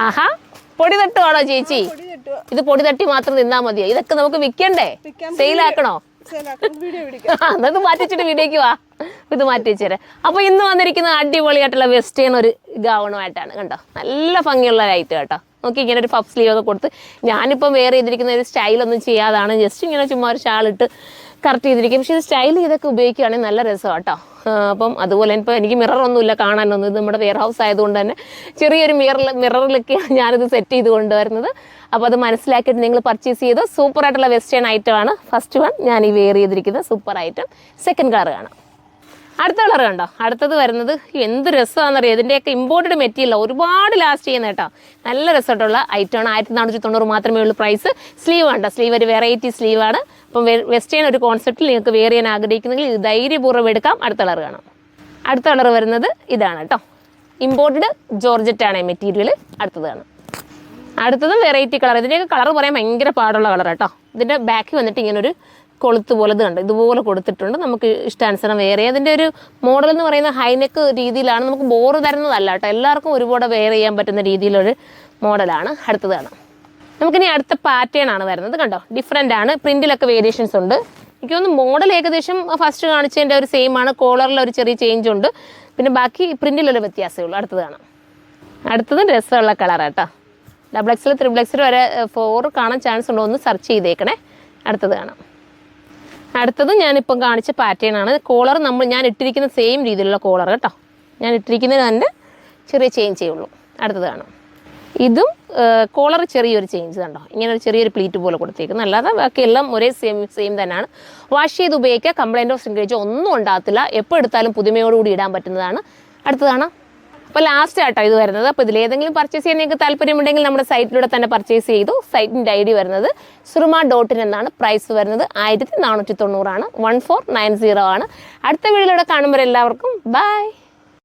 ആഹാ, പൊടി തട്ടുവാണോ ചേച്ചി? ഇത് പൊടി തട്ടി മാത്രം നിന്നാ മതിയോ? ഇതൊക്കെ നമുക്ക് വിൽക്കണ്ടേ? സെയിലാക്കണോ? എന്നത് മാറ്റി വെച്ചിട്ട് വീഡിയോക്ക് വാ. ഇത് മാറ്റി വെച്ചേരാം. അപ്പോൾ ഇന്ന് വന്നിരിക്കുന്ന അടിപൊളിയായിട്ടുള്ള വെസ്റ്റേൺ ഒരു ഗൗണുമായിട്ടാണ്. കണ്ടോ, നല്ല ഭംഗിയുള്ള ലൈറ്റ് കേട്ടോ. നോക്കി, ഇങ്ങനെ ഒരു പഫ് സ്ലീവ് ഒക്കെ കൊടുത്ത് ഞാനിപ്പം വേറെ ചെയ്തിരിക്കുന്ന ഒരു സ്റ്റൈലൊന്നും ചെയ്യാതാണ്. ജസ്റ്റ് ഇങ്ങനെ ചുമ്മാ ഒരു ഷാളിട്ട് കറക്റ്റ് ചെയ്തിരിക്കും. പക്ഷേ ഇത് സ്റ്റൈൽ ചെയ്തൊക്കെ ഉപയോഗിക്കുകയാണെങ്കിൽ നല്ല രസമാണ് കേട്ടോ. അപ്പം അതുപോലെ ഇപ്പോൾ എനിക്ക് മിററൊന്നുമില്ല കാണാനൊന്നും. ഇത് നമ്മുടെ വെയർ ഹൗസ് ആയതുകൊണ്ട് തന്നെ ചെറിയൊരു മിററിലൊക്കെയാണ് ഞാനിത് സെറ്റ് ചെയ്ത് കൊണ്ടുവരുന്നത്. അപ്പോൾ അത് മനസ്സിലാക്കിയിട്ട് നിങ്ങൾ പർച്ചേസ് ചെയ്ത് സൂപ്പറായിട്ടുള്ള വെസ്റ്റേൺ ഐറ്റമാണ്. ഫസ്റ്റ് വൺ ഞാൻ ഈ വെയർ ചെയ്തിരിക്കുന്നത് സൂപ്പർ ഐറ്റം. സെക്കൻഡ് കളർ കാണാം. അടുത്ത കളർ കണ്ടോ, അടുത്തത് വരുന്നത് എന്ത് രസമാണെന്നറിയാം. ഇതിൻ്റെയൊക്കെ ഇമ്പോർട്ടഡ് മെറ്റീരിയൽ ഒരുപാട് ലാസ്റ്റ് ചെയ്യുന്ന കേട്ടോ. നല്ല രസമായിട്ടുള്ള ഐറ്റമാണ്. 1490 മാത്രമേ ഉള്ളൂ പ്രൈസ്. സ്ലീവ് കണ്ടോ, സ്ലീവ് ഒരു വെറൈറ്റി സ്ലീവാണ്. അപ്പം വെസ്റ്റേൺ ഒരു കോൺസെപ്റ്റിൽ നിങ്ങൾക്ക് വെയർ ചെയ്യാൻ ആഗ്രഹിക്കുന്നെങ്കിൽ ഇത് ധൈര്യപൂർവ്വം എടുക്കാം. അടുത്ത കളർ കാണാം. അടുത്ത കളർ വരുന്നത് ഇതാണ് കേട്ടോ. ഇമ്പോർട്ടഡ് ജോർജറ്റാണ് മെറ്റീരിയൽ. അടുത്തത് കാണാം. അടുത്തതും വെറൈറ്റി കളർ. ഇതിൻ്റെയൊക്കെ കളർ പറയാൻ ഭയങ്കര പാടുള്ള കളർ കേട്ടോ. ഇതിൻ്റെ ബാക്ക് വന്നിട്ട് ഇങ്ങനൊരു കൊളുത്ത് പോലെ ഇത് കണ്ട് ഇതുപോലെ കൊടുത്തിട്ടുണ്ട്. നമുക്ക് ഇഷ്ടാനുസരണം വേറെ അതിൻ്റെ ഒരു മോഡൽ എന്ന് പറയുന്ന ഹൈനെക്ക് രീതിയിലാണ്. നമുക്ക് ബോറ് തരുന്നതല്ല കേട്ടോ. എല്ലാവർക്കും ഒരുപാട് വെയർ ചെയ്യാൻ പറ്റുന്ന രീതിയിലൊരു മോഡലാണ്. അടുത്തതാണ്. നമുക്കിനി അടുത്ത പാറ്റേൺ ആണ് വരുന്നത്. കണ്ടോ, ഡിഫറെൻ്റ് ആണ്. പ്രിൻറ്റിലൊക്കെ വേരിയേഷൻസ് ഉണ്ട്. എനിക്ക് തോന്നുന്നു മോഡൽ ഏകദേശം ഫസ്റ്റ് കാണിച്ചതിൻ്റെ ഒരു സെയിം ആണ്. കോളറിലൊരു ചെറിയ ചേഞ്ച് ഉണ്ട്. പിന്നെ ബാക്കി പ്രിൻറ്റിലൊരു വ്യത്യാസമേ ഉള്ളൂ. അടുത്തത് കാണാം. അടുത്തത് രസമുള്ള കളറാട്ടോ. XXL, XXL വരെ 4 കാണാൻ ചാൻസ് ഉണ്ടോ ഒന്ന് സെർച്ച് ചെയ്തേക്കണേ. അടുത്തത് കാണാം. അടുത്തത് ഞാനിപ്പം കാണിച്ച പാറ്റേൺ ആണ്. കോളർ ഞാൻ ഇട്ടിരിക്കുന്ന സെയിം രീതിയിലുള്ള കോളർ കേട്ടോ. ഞാൻ ഇട്ടിരിക്കുന്നതിന് തന്നെ ചെറിയ ചേഞ്ച് ചെയ്യുള്ളൂ. അടുത്തത് കാണാം. ഇതും കോളർ ചെറിയൊരു ചേഞ്ച് കണ്ടോ. ഇങ്ങനെ ഒരു ചെറിയൊരു പ്ലീറ്റ് പോലെ കൊടുത്തേക്കുന്നത്. അല്ലാതെ ബാക്കിയെല്ലാം ഒരേ സെയിം തന്നെയാണ്. വാഷ് ചെയ്ത് ഉപയോഗിക്കുക. കംപ്ലൈൻറ്റ് ഓഫ് ശ്രിങ്കേജോ ഒന്നും ഉണ്ടാകത്തില്ല. എപ്പോൾ എടുത്താലും പുതുമയോടുകൂടി ഇടാൻ പറ്റുന്നതാണ്. അടുത്തത് കാണാം. അപ്പോൾ ലാസ്റ്റ് ആട്ടോ ഇത് വരുന്നത്. അപ്പോൾ ഇതിലേതെങ്കിലും പർച്ചേസ് ചെയ്യാൻ നിങ്ങൾക്ക് താല്പര്യമുണ്ടെങ്കിൽ നമ്മുടെ സൈറ്റിലൂടെ തന്നെ പർച്ചേസ് ചെയ്തു. സൈറ്റിൻ്റെ ID വരുന്നത് surma.in എന്നാണ്. പ്രൈസ് വരുന്നത് 1490 ആണ്. 1490 ആണ്. അടുത്ത വീഡിയോയിലൂടെ കാണുമ്പോൾ എല്ലാവർക്കും ബൈ.